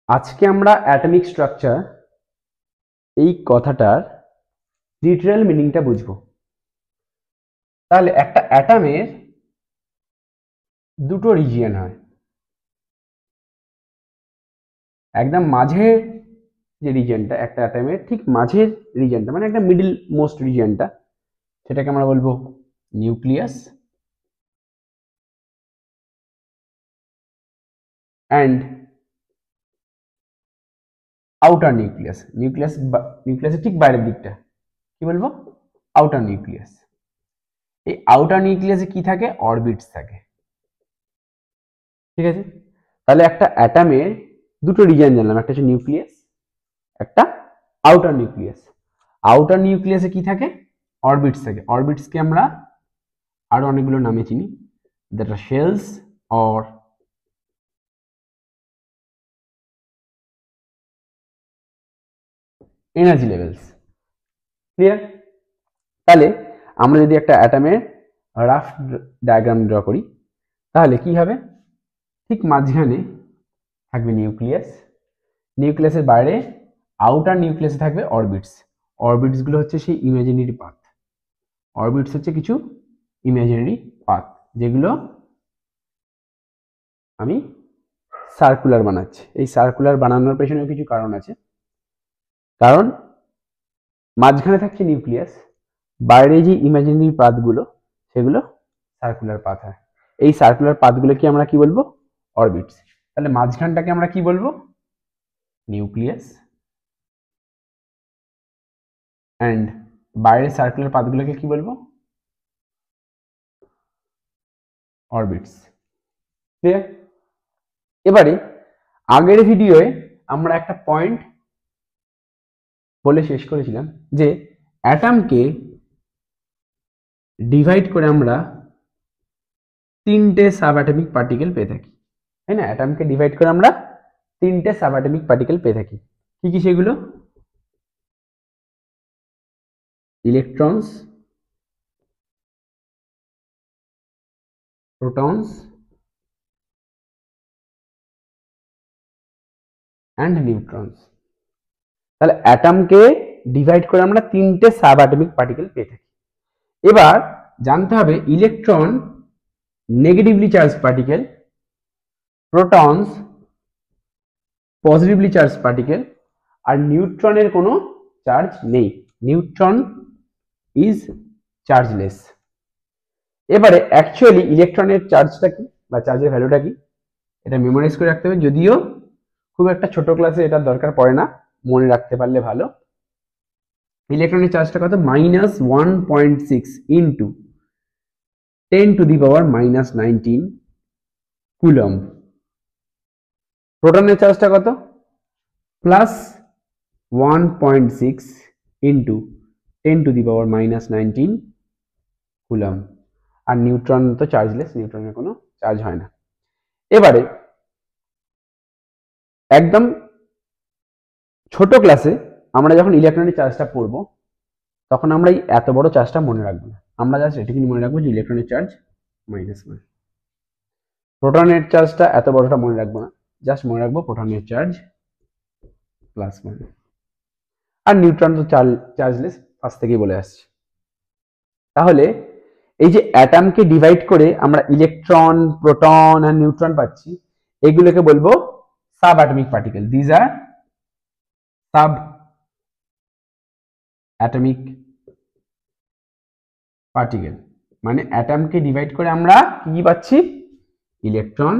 আজকে আমরা atomic structure এই কথাটার লিটারাল মিনিংটা বুঝবো। তাহলে একটা অ্যাটমের দুটো রিজিয়ন হয়, একদম মাঝের যে রিজিয়নটা, একটা অ্যাটমের ঠিক মাঝের রিজিয়নটা মানে একটা মিডল মোস্ট রিজিয়নটা, সেটাকে আমরা বলবো নিউক্লিয়াস, অ্যান্ড আউটার নিউক্লিয়াস। নিউক্লিয়াসের ঠিক বাইরের দিকটা কি বলবো? Outer nucleus. এই আউটার নিউক্লিয়াসে কি থাকে? অরবিটস থাকে। ঠিক আছে, তাহলে একটা অ্যাটমের দুটো রিজিয়ন জানলাম, একটা হচ্ছে নিউক্লিয়াস, একটা আউটার নিউক্লিয়াস। আউটার নিউক্লিয়াসে কি থাকে? অরবিটস থাকে। অরবিটসকে আমরা আরো অনেকগুলো নামে চিনি, that are shells or energy levels. Clear? তাহলে আমরা যদি একটা অ্যাটমের রাফ ডায়াগ্রাম ড্র করি, তাহলে কি হবে? ঠিক মাঝখানে থাকবে নিউক্লিয়াস, নিউক্লিয়াসের বাইরে আউটার নিউক্লিয়াসে থাকবে অরবিটস। অরবিটস গুলো হচ্ছে সেই ইমাজিনারি পাথ। অরবিটস হচ্ছে কিছু ইমাজিনারি পাথ যেগুলো আমি সার্কুলার বানাচ্ছি। এই সার্কুলার বানানোর পেছনেও কিছু কারণ আছে। কারণ মাঝখানে থাকছে নিউক্লিয়াস, বাইরে যে ইমাজিনারি পাথগুলো সেগুলো সার্কুলার পাথ হয়। এই সার্কুলার পাথগুলোকে আমরা কি বলবো? অরবিটস। তাহলে মাঝখানটাকে আমরা কি বলবো? নিউক্লিয়াস, অ্যান্ড বাইরের সার্কুলার পাথগুলোকে কি বলবো? অরবিটস। ক্লিয়ার? এবারে আগের ভিডিওয়ে আমরা একটা পয়েন্ট বলে শেষ করেছিলাম যে অ্যাটমকে ডিভাইড করে আমরা তিনটে সাব অ্যাটমিক পার্টিকেল পেয়ে থাকি, তাই না? অ্যাটমকে ডিভাইড করে আমরা তিনটে সাব অ্যাটমিক পার্টিকেল পেয়ে থাকি। কি কি সেগুলো? Electrons, protons and neutrons. তাহলে অ্যাটমকে ডিভাইড করে আমরা তিনটে সাব অ্যাটমিক পার্টিকেল পেয়ে থাকি। এবার জানতে হবে electron negatively charge particle, protons positively charge particle, আর নিউট্রনের কোনো চার্জ নেই। Neutron is chargeless. এবারে অ্যাকচুয়ালি ইলেকট্রনের চার্জটা কি বা চার্জের ভ্যালুটা কি, এটা মেমোরাইজ করে রাখতে হবে। যদিও খুব একটা ছোট ক্লাসে এটার দরকার পড়ে না, মনে রাখতে পারলে ভালো। ইলেকট্রনের চার্জটা কত? -1.6 ইন্টু 10⁻⁻19 কুলম্ব। প্রোটনের চার্জটা কত? +1.6 ইন্টু 10⁻⁻19 কুলম্ব। আর নিউট্রন তো চার্জলেস, নিউট্রনের কোনো চার্জ হয় না। এবারে একদম ছোট ক্লাসে আমরা যখন ইলেকট্রনের চার্জটা পড়বো, তখন আমরা এই এত বড় চার্জটা মনে রাখবো না। আমরা জাস্ট এটুকুনি মনে রাখবো যে ইলেকট্রনের চার্জ -1। প্রোটনের চার্জটা এত বড়টা মনে রাখবো না, জাস্ট মনে রাখবো প্রোটনের চার্জ +1। আর নিউট্রন তো চার্জলেস, ফার্স্ট থেকেই বলে আসছে। তাহলে এই যে অ্যাটমকে ডিভাইড করে আমরা ইলেকট্রন, প্রোটন আর নিউট্রন পাচ্ছি, এগুলোকে বলবো sub atomic particle. These are sub atomic particle. মানে অ্যাটমকে ডিভাইড করে আমরা কি পাচ্ছি? Electron,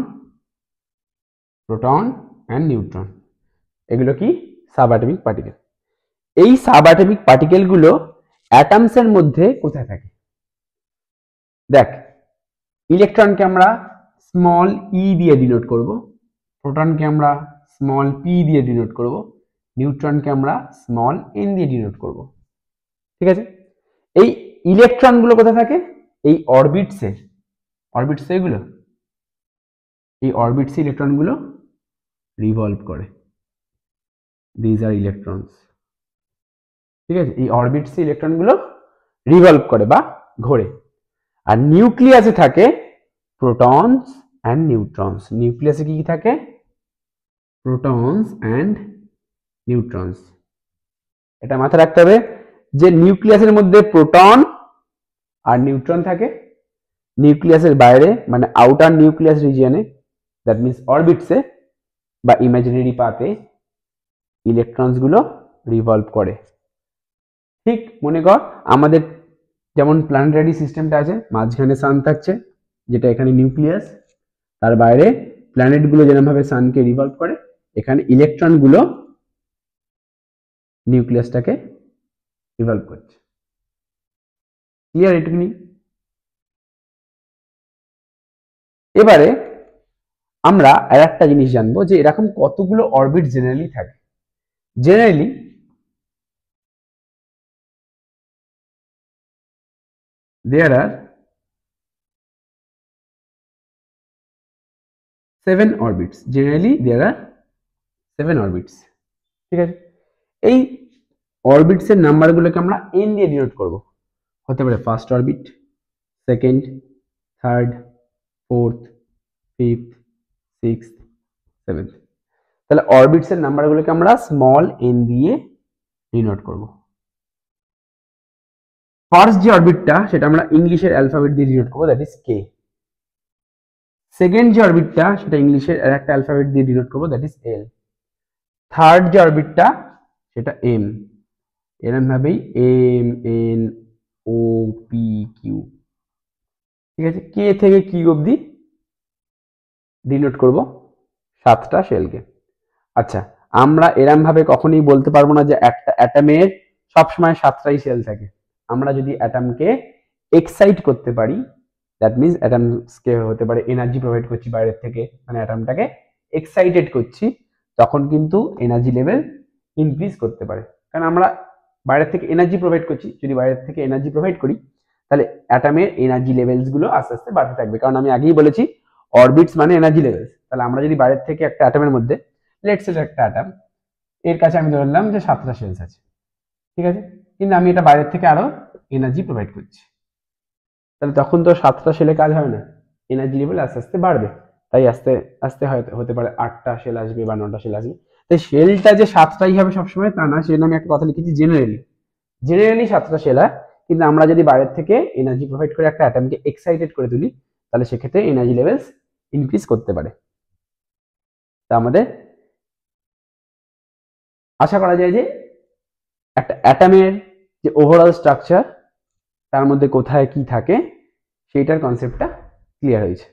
proton and neutron. এগুলো কি? Sub atomic particle. এই সাব অ্যাটমিক পার্টিকেলগুলো অ্যাটমস এর মধ্যে কোথায় থাকে? দেখ, ইলেকট্রনকে আমরা স্মল ই দিয়ে ডিনোট করব, প্রোটনকে আমরা স্মল পি দিয়ে ডিনোট করব, নিউট্রনকে আমরা স্মল এন দিয়ে ডিনোট করব। ঠিক আছে? এই ইলেকট্রনগুলো কোথায় থাকে? এই অরবিটসে। অরবিটস এগুলো, এই অরবিটসে ইলেকট্রনগুলো রিভলভ করে। These are electrons. ঠিক আছে? এই অরবিটসে ইলেকট্রনগুলো রিভলভ করে বা ঘোরে। আর নিউক্লিয়াসে থাকে প্রোটনস অ্যান্ড নিউট্রনস। নিউক্লিয়াসে কি কি থাকে? Protons and neutrons. এটা মাথায় রাখতে হবে যে নিউক্লিয়াসের মধ্যে প্রোটন আর নিউট্রন থাকে, নিউক্লিয়াসের বাইরে মানে আউটার নিউক্লিয়াস রিজিয়নে, দ্যাট মিনস অরবিটসে বা ইমাজিনারি পাথে ইলেকট্রনস গুলো রিভলভ করে। ঠিক মনে কর আমাদের যেমন প্ল্যানেটারি সিস্টেমটা আছে, মাঝখানে সান থাকছে যেটা এখানে নিউক্লিয়াস, তার বাইরে প্ল্যানেট গুলো যেরকম ভাবে সানকে রিভলভ করে, এখানে ইলেকট্রন গুলো নিউক্লিয়াসটাকে রিভলভ করছে। ক্লিয়ার এটুকুনি? এবারে আমরা আর একটা জিনিস জানবো যে এরকম কতগুলো অরবিট জেনারেলি থাকে। Generally there are 7 orbits. Generally there are 7 orbits. ঠিক আছে, এই অরবিটস এর নাম্বারগুলোকে আমরা n দিয়ে ডিনোট করব। হতে পারে first orbit, second, third, fourth, fifth, sixth, seventh. তাহলে অরবিটস এর নাম্বারগুলোকে আমরা স্মল n দিয়ে ডিনোট করব। ফার্স্ট যে অরবিটটা সেটা আমরা ইংলিশের অ্যালফাবেট দিয়ে ডিনোট করব, দ্যাট ইজ কে। সেকেন্ড যে অরবিটটা সেটা ইংলিশের আর একটা অ্যালফাবেট দিয়ে ডিনোট করব, দ্যাট ইজ এল। থার্ড যে অরবিটটা সেটা এম, এরকম ভাবেই M N O P Q. ঠিক আছে, কে থেকে কিউ অবধি ডিনোট করব 7টা শেলকে। আচ্ছা, আমরা এরম ভাবে কখনোই বলতে পারবো না যে একটা অ্যাটমের সবসময় 7টাই সেল থাকে। আমরা যদি অ্যাটমকে এক্সাইট করতে পারি, দ্যাট মিনস অ্যাটমসকে হতে পারে এনার্জি প্রোভাইড করছি বাইরের থেকে, মানে অ্যাটমটাকে এক্সাইটেড করছি, তখন কিন্তু এনার্জি লেভেল ইনক্রিজ করতে পারে। কারণ আমরা বাইরের থেকে এনার্জি প্রোভাইড করছি, যদি বাইরের থেকে এনার্জি প্রোভাইড করি তাহলে অ্যাটমের এনার্জি লেভেলস গুলো আস্তে আস্তে বাড়তে থাকবে। কারণ আমি আগেই বলেছি অরবিটস মানে এনার্জি লেভেলস। তাহলে আমরা যদি বাইরের থেকে একটা অ্যাটমের মধ্যে, লেটস সে একটা অ্যাটম, এর কাছে আমি ধরলাম যে 7টা সেলস আছে, ঠিক আছে, কিন্তু আমি এটা বাইরের থেকে আরো এনার্জি প্রোভাইড করছি, তাহলে তখন তো 7টা সেলে কাজ হয় না, এনার্জি লেভেল আস্তে আস্তে বাড়বে। তাই আস্তে আস্তে হতে পারে 8টা সেল আসবে বা 9টা সেল আসবে। তাই সেলটা যে 7টাই হবে সবসময় তা না, সেজন্য আমি একটা কথা লিখেছি জেনারেলি। জেনারেলি 7টা সেল হয়, কিন্তু আমরা যদি বাইরের থেকে এনার্জি প্রোভাইড করে একটা অ্যাটমকে এক্সাইটেড করে তুলি তাহলে সেক্ষেত্রে এনার্জি লেভেলস ইনক্রিজ করতে পারে। তা আমাদের আশা করা যায় যে একটা অ্যাটমের যে ওভারঅল স্ট্রাকচার, তার মধ্যে কোথায় কি থাকে সেইটার কনসেপ্টটা ক্লিয়ার হয়েছে।